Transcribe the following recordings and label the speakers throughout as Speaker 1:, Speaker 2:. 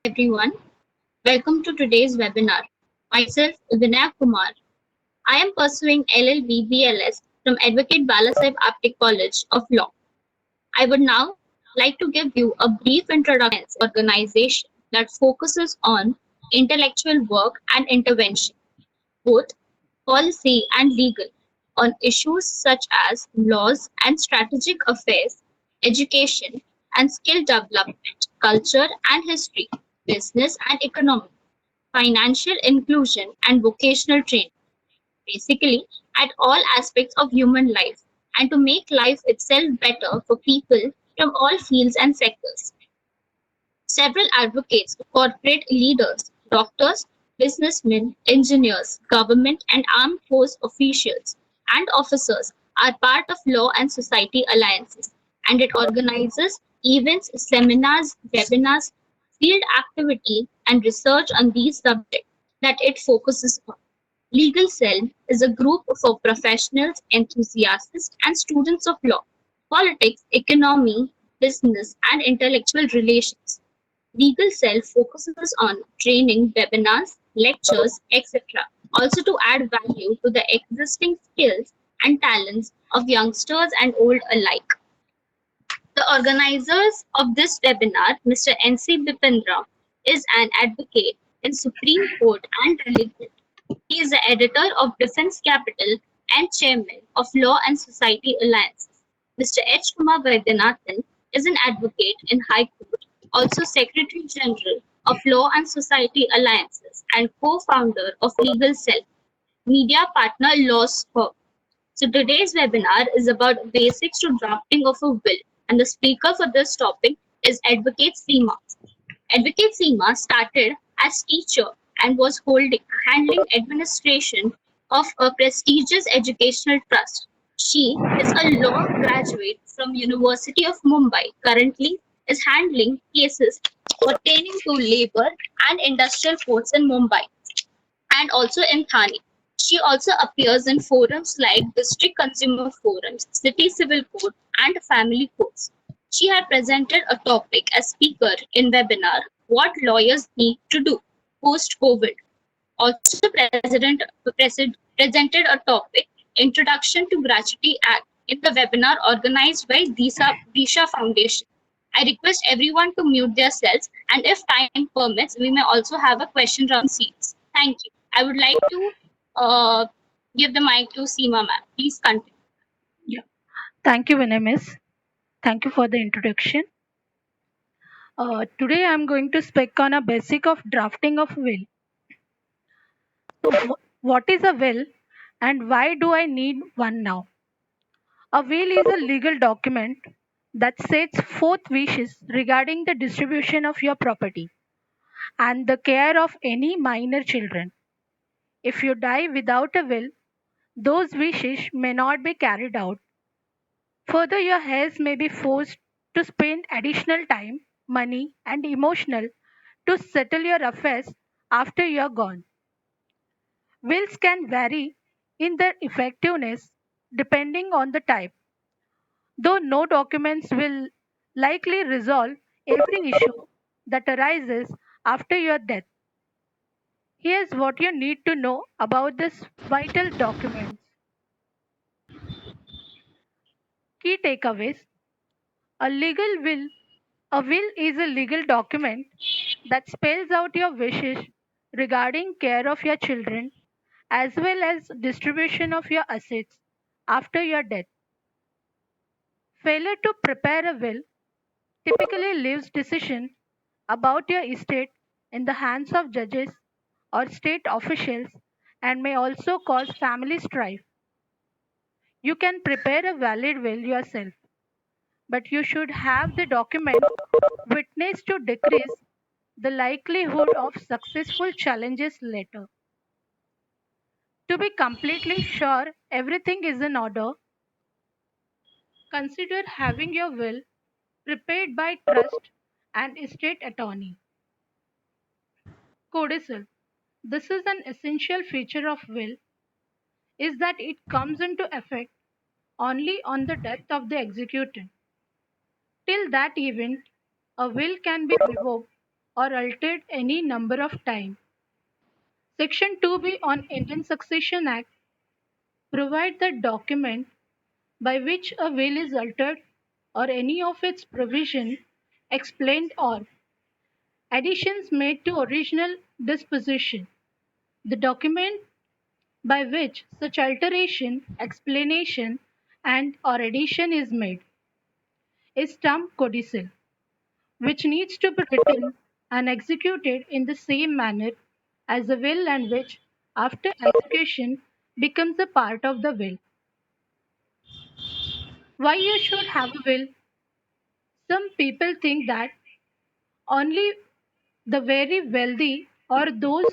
Speaker 1: everyone. Welcome to today's webinar. Myself, Vinay Kumar. I am pursuing LLB BLS from Advocate Balasaheb Apte College of Law. I would now like to give you a brief introduction to organization that focuses on intellectual work and intervention, both policy and legal, on issues such as laws and strategic affairs, education and skill development, culture and history, business and economy, financial inclusion, and vocational training, basically at all aspects of human life, and to make life itself better for people from all fields and sectors. Several advocates, corporate leaders, doctors, businessmen, engineers, government and armed force officials, and officers are part of Law and Society Alliances, and it organizes events, seminars, webinars, field activity, and research on these subjects that it focuses on. Legal Cell is a group for professionals, enthusiasts, and students of law, politics, economy, business, and intellectual relations. Legal Cell focuses on training, webinars, lectures, etc., also to add value to the existing skills and talents of youngsters and old alike. The organizers of this webinar, Mr. N.C. Bipindra, is an advocate in Supreme Court and delegate. He is the editor of Defense Capital and chairman of Law and Society Alliances. Mr. H. Kumar Vaidyanathan is an advocate in High Court, also Secretary General of Law and Society Alliances and co-founder of Legal Cell, media partner Law Scope. So today's webinar is about basics to drafting of a will, and the speaker for this topic is Advocate Seema. Advocate Seema started as teacher and was handling administration of a prestigious educational trust. She is a law graduate from University of Mumbai. Currently is handling cases pertaining to labor and industrial courts in Mumbai and also in Thane. She also appears in forums like District Consumer Forums, City Civil Court, and Family Courts. She had presented a topic as speaker in webinar What Lawyers Need to Do Post COVID. Also presented a topic Introduction to Gratuity Act in the webinar organized by Disha Foundation. I request everyone to mute themselves, and if time permits, we may also have a question round series. Thank you. I would like to uh, give the mic to Seema ma'am. Please continue.
Speaker 2: Yeah. Thank you, Vinay Miss. Thank you for the introduction. Today I'm going to speak on a basic of drafting of will. So, what is a will and why do I need one now? A will is a legal document that sets forth wishes regarding the distribution of your property and the care of any minor children. If you die without a will, those wishes may not be carried out. Further, your heirs may be forced to spend additional time, money, and emotional to settle your affairs after you're gone. Wills can vary in their effectiveness depending on the type, though no documents will likely resolve every issue that arises after your death. Here's what you need to know about this vital document. Key takeaways. A legal will A will is a legal document that spells out your wishes regarding care of your children as well as distribution of your assets after your death. Failure to prepare a will typically leaves decision about your estate in the hands of judges or state officials and may also cause family strife. You can prepare a valid will yourself, but you should have the document witnessed to decrease the likelihood of successful challenges later. To be completely sure everything is in order, consider having your will prepared by trust and estate attorney. Codicil. This is an essential feature of will is that it comes into effect only on the death of the executant. Till that event, a will can be revoked or altered any number of times. Section 2B on Indian Succession Act provides the document by which a will is altered or any of its provision explained or additions made to original disposition. The document by which such alteration, explanation, and or addition is made is termed codicil, which needs to be written and executed in the same manner as the will and which, after execution, becomes a part of the will. Why you should have a will? Some people think that only the very wealthy or those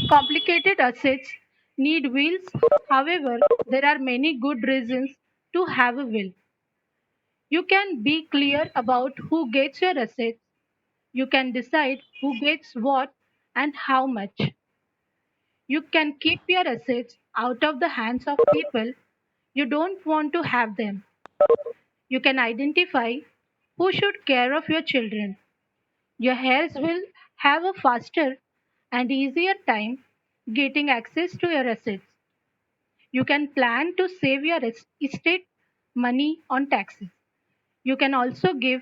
Speaker 2: complicated assets need wills. However, there are many good reasons to have a will. You can be clear about who gets your assets. You can decide who gets what and how much. You can keep your assets out of the hands of people you don't want to have them. You can identify who should care of your children. Your heirs will have a faster and easier time getting access to your assets. You can plan to save your estate money on taxes. You can also give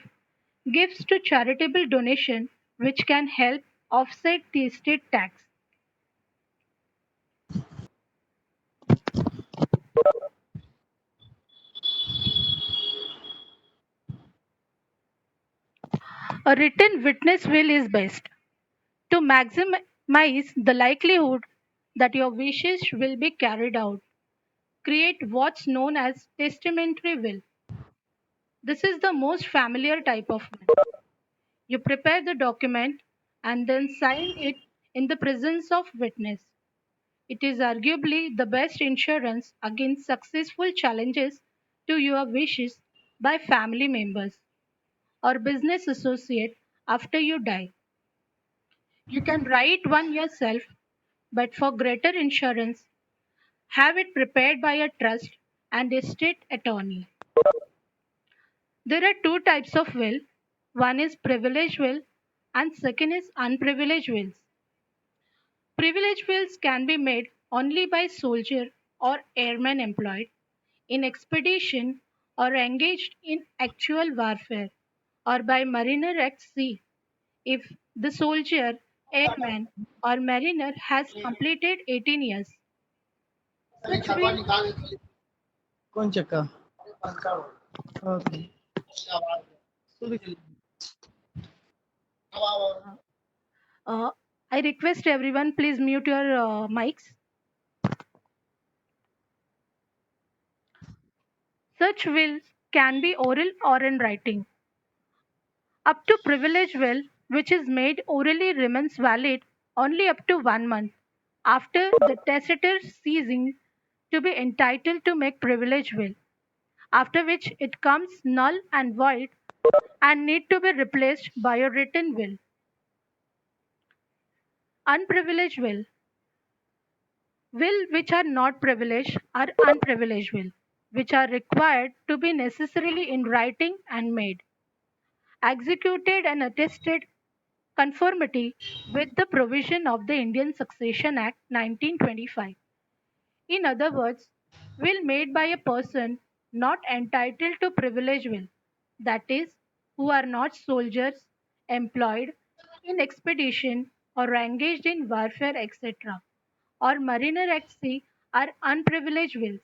Speaker 2: gifts to charitable donation which can help offset the estate tax. A written witness will is best to maximize the likelihood that your wishes will be carried out. Create what's known as testamentary will. This is the most familiar type of will. You prepare the document and then sign it in the presence of witness. It is arguably the best insurance against successful challenges to your wishes by family members or business associate after you die. You can write one yourself, but for greater insurance, have it prepared by a trust and estate attorney. There are two types of will. One is privileged will and second is unprivileged wills. Privileged wills can be made only by soldier or airmen employed in expedition or engaged in actual warfare, or by mariner at sea if the soldier, airman, or mariner has completed 18 years. Such will,
Speaker 3: कौन चक्का okay
Speaker 2: uh, I request everyone please mute your mics. Such wills can be oral or in writing. Up to privilege will, which is made orally, remains valid only up to 1 month after the testator ceasing to be entitled to make privilege will, after which it comes null and void and need to be replaced by a written will. Unprivileged will which are not privileged are unprivileged will, which are required to be necessarily in writing and made, executed and attested conformity with the provision of the Indian Succession Act 1925. In other words, will made by a person not entitled to privilege will, that is, who are not soldiers employed in expedition or engaged in warfare, etc., or mariner at sea are unprivileged wills.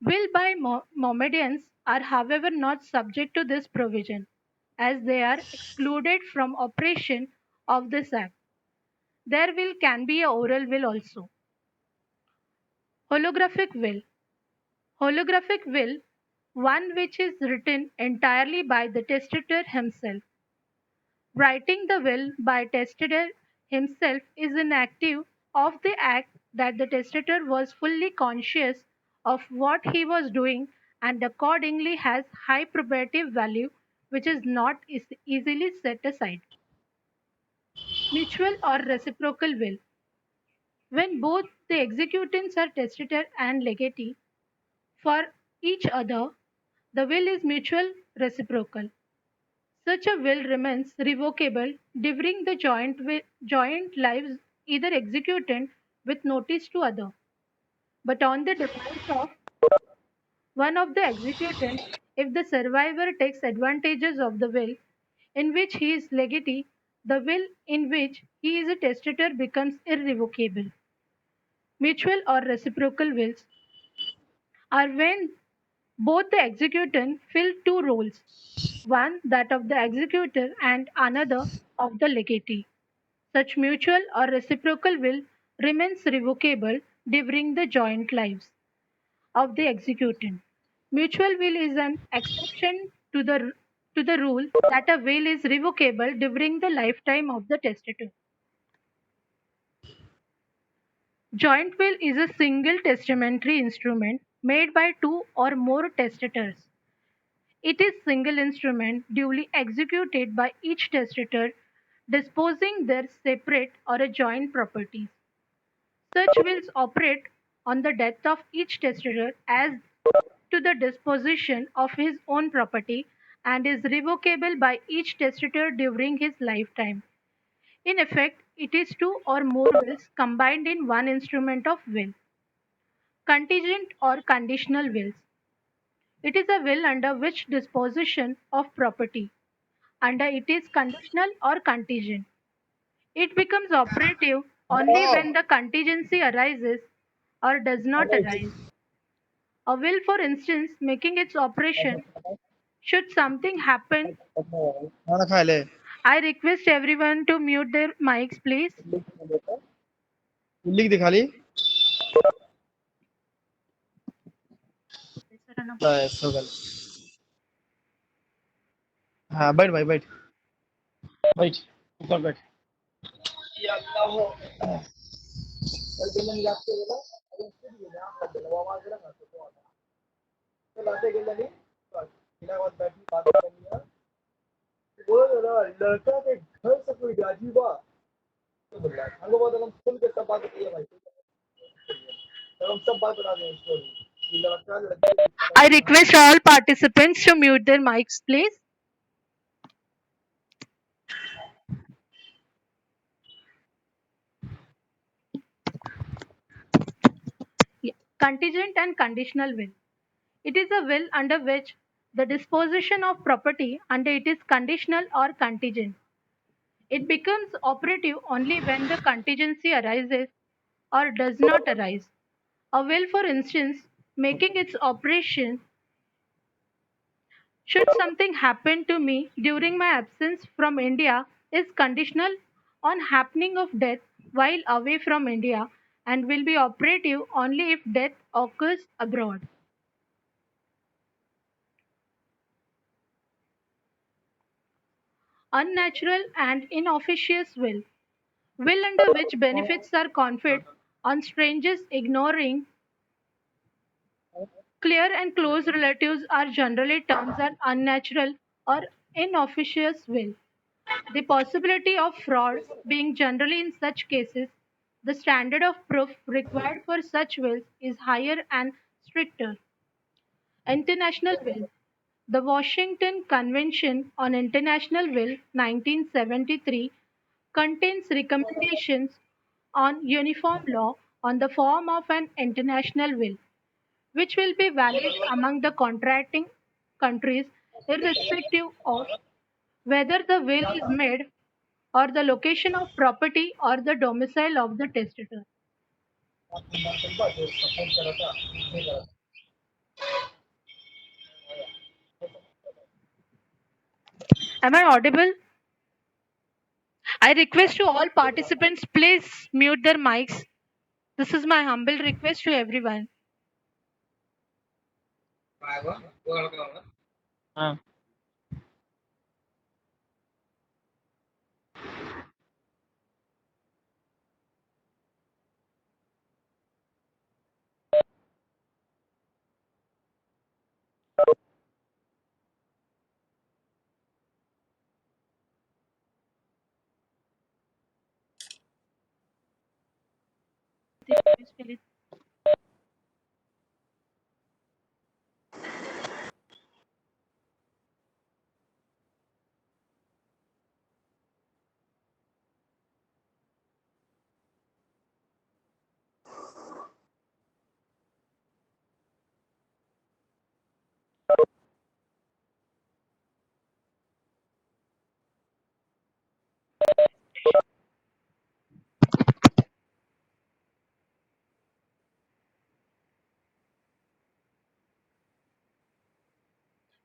Speaker 2: Will by Mohammedans are, however, not subject to this provision, as they are excluded from operation of this act. Their will can be a oral will also. Holographic will. Holographic will, one which is written entirely by the testator himself. Writing the will by testator himself is inactive of the act that the testator was fully conscious of what he was doing and accordingly has high probative value which is not easily set aside. Mutual or reciprocal will. When both the executants are testator and legatee for each other, the will is mutual reciprocal. Such a will remains revocable during the joint lives either executant with notice to other, but on the demise of one of the executants, if the survivor takes advantages of the will in which he is legatee, the will in which he is a testator becomes irrevocable. Mutual or reciprocal wills are when both the executant fill two roles, one that of the executor and another of the legatee. Such mutual or reciprocal will remains revocable during the joint lives of the executant. Mutual will is an exception to the rule that a will is revocable during the lifetime of the testator. Joint will is a single testamentary instrument made by two or more testators. It is single instrument duly executed by each testator disposing their separate or a joint properties. Such wills operate on the death of each testator as to the disposition of his own property and is revocable by each testator during his lifetime. In effect, it is two or more wills combined in one instrument of will. Contingent or conditional wills. It is a will under which disposition of property under it is conditional or contingent. It becomes operative only when the contingency arises or does not arise. A will, for instance, making its operation should something happen.
Speaker 3: खाना खा ले
Speaker 2: I request everyone to mute their mics, please.
Speaker 3: लिख दे खाली बस हो गल हाँ बैठ भाई बैठ बैठ ऊपर बैठ या अल्लाह हो कल दिन में याद के बोला अरे इसके लिए ना कर दे वो आवाज ना कर तो लाते के लिए बिना बात बैठी बात करनी है बोल रहा लड़का के घर से कोई गाजी बा तो बोल रहा हमको बहुत हम सुन के सब बात किए भाई तो हम सब बात बता दें स्टोरी ये लड़का लड़की
Speaker 2: I request all participants to mute their mics, please. Yeah. Contingent and conditional will. It is a will under which the disposition of property under it is conditional or contingent. It becomes operative only when the contingency arises or does not arise. A will, for instance, making its operation should something happen to me during my absence from India is conditional on happening of death while away from India and will be operative only if death occurs abroad. Unnatural and inofficious will under which benefits are conferred on strangers ignoring clear and close relatives are generally termed as unnatural or inofficious will. The possibility of fraud being generally in such cases, the standard of proof required for such wills is higher and stricter. International will. The Washington Convention on International Will 1973 contains recommendations on uniform law on the form of an international will, which will be valid among the contracting countries irrespective of whether the will is made or the location of property or the domicile of the testator. Am I audible? I request to all participants please mute their mics. This is my humble request to everyone.
Speaker 3: हाँ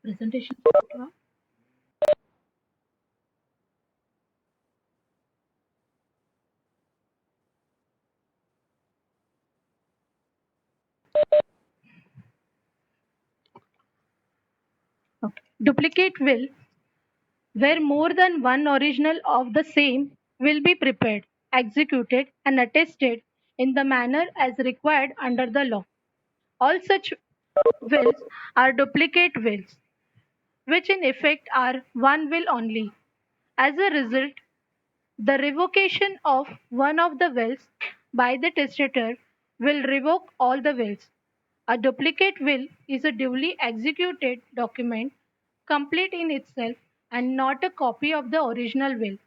Speaker 2: Presentation. Okay. Duplicate will, where more than one original of the same will be prepared, executed, and attested in the manner as required under the law. All such wills are duplicate wills, which in effect are one will only. As a result, the revocation of one of the wills by the testator will revoke all the wills. A duplicate will is a duly executed document, complete in itself and not a copy of the original will.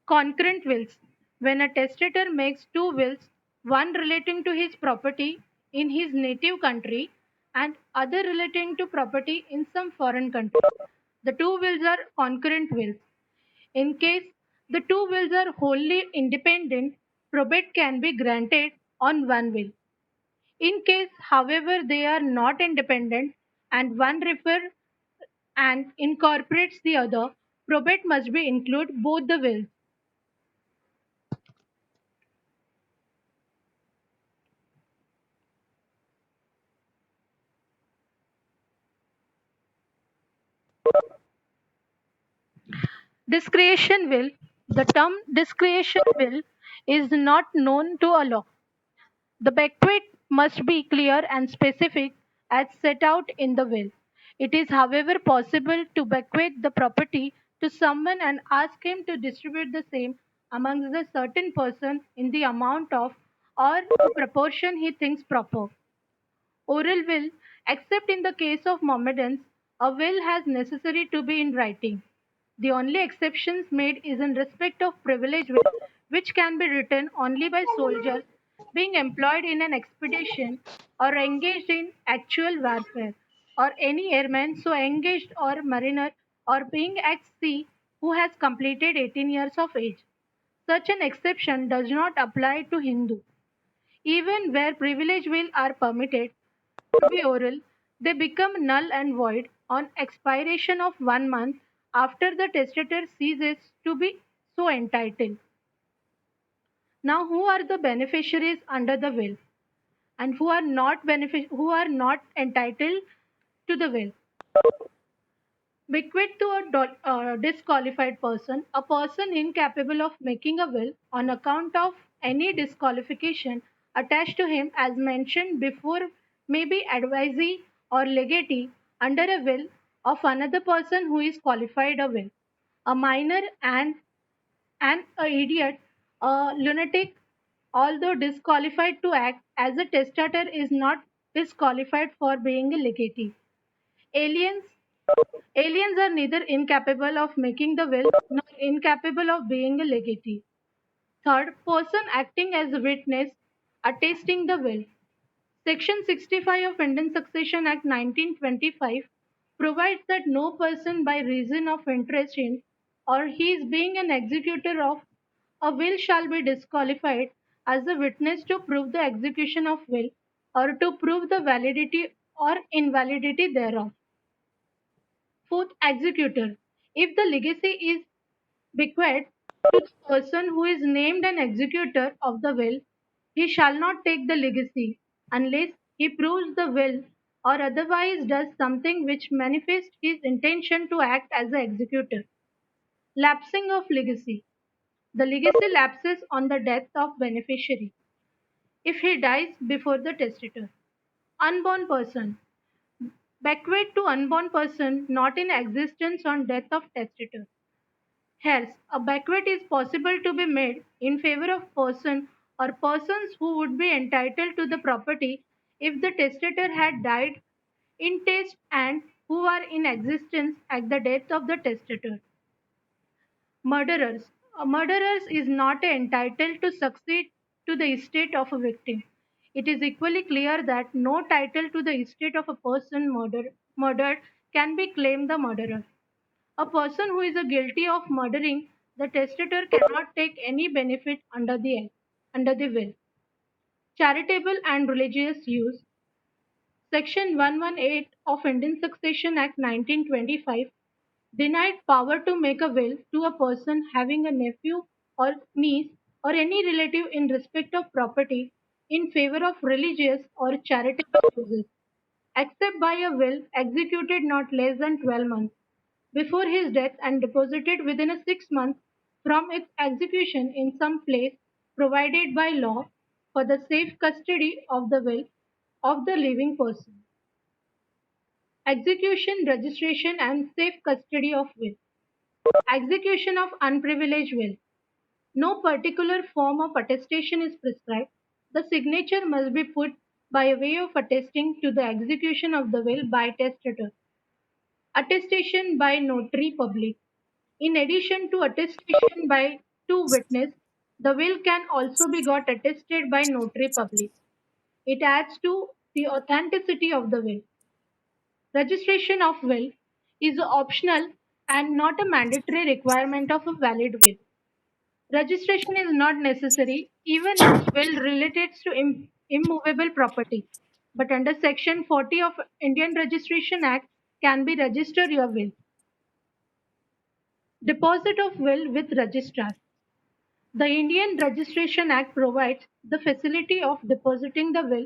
Speaker 2: Concurrent wills. When a testator makes two wills, one relating to his property in his native country and other relating to property in some foreign country, the two wills are concurrent wills. In case the two wills are wholly independent, probate can be granted on one will. In case, however, they are not independent and one refers and incorporates the other, probate must be include both the wills. Discretion will. The term discretion will is not known to a law. The bequest must be clear and specific as set out in the will. It is, however, possible to bequeath the property to someone and ask him to distribute the same amongst the certain person in the amount of or proportion he thinks proper. Oral will, except in the case of Mohammedans, a will has necessary to be in writing. The only exceptions made is in respect of privilege will, which can be written only by soldiers being employed in an expedition or engaged in actual warfare, or any airman so engaged or mariner or being at sea who has completed 18 years of age. Such an exception does not apply to Hindu. Even where privilege will are permitted to be oral, they become null and void on expiration of 1 month after the testator ceases to be so entitled. Now, who are the beneficiaries under the will, and who are not entitled to the will? Bequeath to a disqualified person, a person incapable of making a will on account of any disqualification attached to him, as mentioned before, may be advisee or legatee under a will of another person who is qualified a will. A minor and an idiot, a lunatic, although disqualified to act as a testator, is not disqualified for being a legatee. Aliens Aliens are neither incapable of making the will nor incapable of being a legatee. Third, person acting as a witness attesting the will. Section 65 of Indian Succession Act 1925 provides that no person by reason of interest in or he is being an executor of a will shall be disqualified as a witness to prove the execution of will or to prove the validity or invalidity thereof. Fourth, executor. If the legacy is bequeathed to the person who is named an executor of the will, he shall not take the legacy unless he proves the will or otherwise does something which manifests his intention to act as the executor. Lapsing of legacy. The legacy lapses on the death of beneficiary if he dies before the testator. Unborn person. Bequeathed to unborn person not in existence on death of testator. Hence, a bequest is possible to be made in favor of person or persons who would be entitled to the property if the testator had died in test and who are in existence at the death of the testator. Murderers. Murderers is not entitled to succeed to the estate of a victim. It is equally clear that no title to the estate of a person murdered can be claimed the murderer. A person who is guilty of murdering the testator cannot take any benefit under the will. Charitable and religious use. Section 118 of Indian Succession Act 1925 denied power to make a will to a person having a nephew or niece or any relative in respect of property in favor of religious or charitable uses, except by a will executed not less than 12 months before his death and deposited within a 6 months from its execution in some place provided by law for the safe custody of the will of the living person. Execution, registration, and safe custody of will. Execution of unprivileged will. No particular form of attestation is prescribed. The signature must be put by way of attesting to the execution of the will by testator. Attestation by notary public. In addition to attestation by two witnesses, the will can also be got attested by notary public. It adds to the authenticity of the will. Registration of will is optional and not a mandatory requirement of a valid will. Registration is not necessary even if will relates to immovable property. But under Section 40 of Indian Registration Act can be register your will. Deposit of will with registrar. The Indian Registration Act provides the facility of depositing the will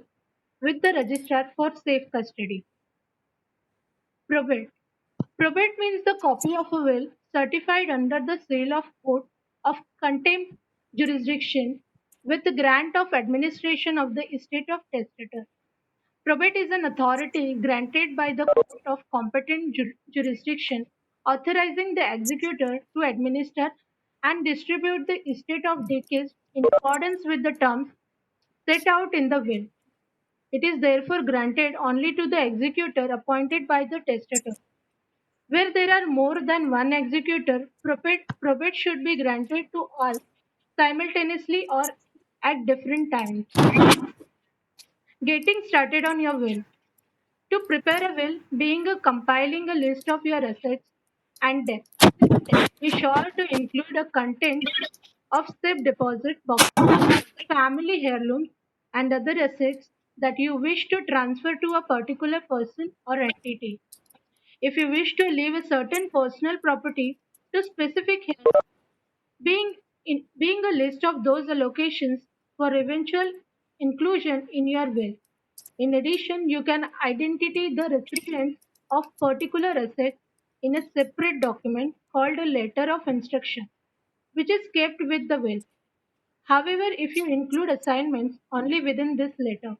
Speaker 2: with the registrar for safe custody. Probate. Probate means the copy of a will certified under the seal of court of contempt jurisdiction with the grant of administration of the estate of testator. Probate is an authority granted by the court of competent jurisdiction authorizing the executor to administer and distribute the estate of deceased in accordance with the terms set out in the will. It is therefore granted only to the executor appointed by the testator. Where there are more than one executor, probate should be granted to all simultaneously or at different times. Getting started on your will. To prepare a will, being compiling a list of your assets and debts. Be sure to include a content of safe deposit boxes, family heirlooms, and other assets that you wish to transfer to a particular person or entity. If you wish to leave a certain personal property to specific being a list of those allocations for eventual inclusion in your will. In addition, you can identify the recipients of particular assets in a separate document called a letter of instruction, which is kept with the will. However, if you include assignments only within this letter,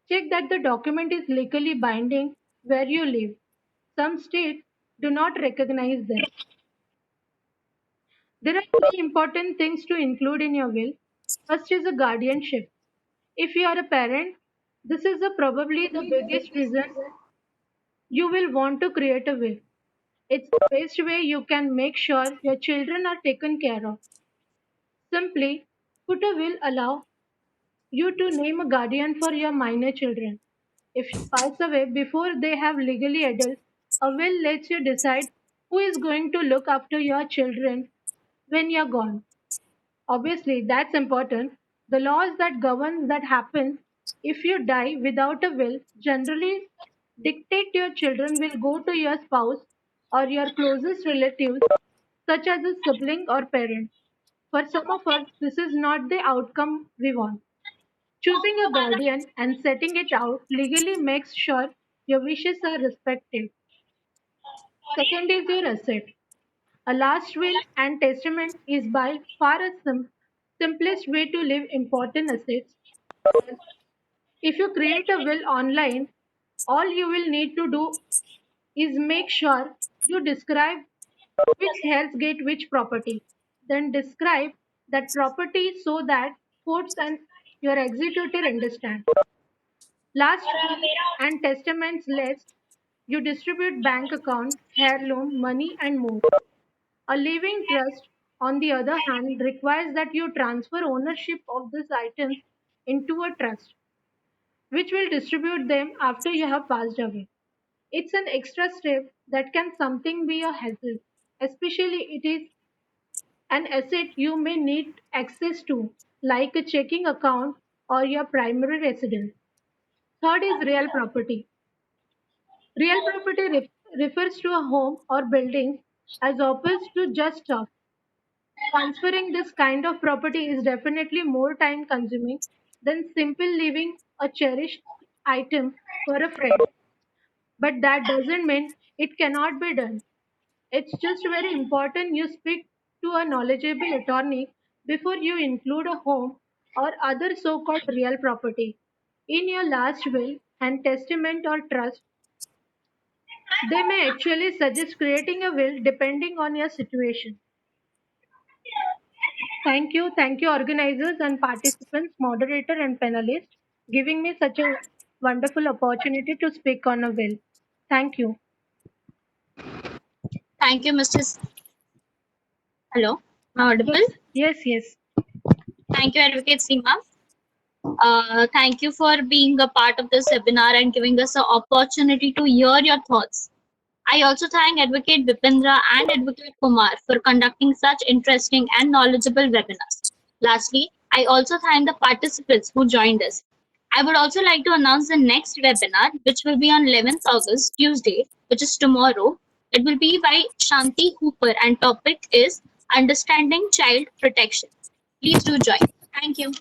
Speaker 2: check that the document is legally binding where you live. Some states do not recognize them. There are three important things to include in your will. First is a guardianship. If you are a parent, this is probably the biggest reason you will want to create a will. It's the best way you can make sure your children are taken care of. Simply put, a will allow you to name a guardian for your minor children. If you pass away before they have legally adult, a will lets you decide who is going to look after your children when you're gone. Obviously, that's important. The laws that govern that happen if you die without a will generally dictate your children will go to your spouse or your closest relatives, such as a sibling or parent. For some of us, this is not the outcome we want. Choosing a guardian and setting it out legally makes sure your wishes are respected. Second is your asset. A last will and testament is by far a simplest way to leave important assets. If you create a will online, all you will need to do is make sure you describe which heirs get which property. Then describe that property so that courts and your executor understand. Last will and testaments list, you distribute bank account, heirloom, money and more. A living trust, on the other hand, requires that you transfer ownership of these items into a trust, which will distribute them after you have passed away. It's an extra step that can something be a hassle, especially it is an asset you may need access to, like a checking account or your primary residence. Third is real property. Real property refers to a home or building as opposed to just stuff. Transferring this kind of property is definitely more time consuming than simply leaving a cherished item for a friend. But that doesn't mean it cannot be done. It's just very important you speak to a knowledgeable attorney before you include a home or other so called real property in your last will and testament or trust. They may actually suggest creating a will depending on your situation. Thank you, organizers and participants, moderator and panelists, giving me such a wonderful opportunity to speak on a will. Thank you.
Speaker 1: Thank you, Mrs. Hello, am I audible?
Speaker 2: Yes.
Speaker 1: Thank you, Advocate Seema. Thank you for being a part of this webinar and giving us an opportunity to hear your thoughts. I also thank Advocate Vipindra and Advocate Kumar for conducting such interesting and knowledgeable webinars. Lastly, I also thank the participants who joined us. I would also like to announce the next webinar, which will be on 11th August, Tuesday, which is tomorrow. It will be by Shanti Hooper and topic is Understanding Child Protection. Please do join. Thank you.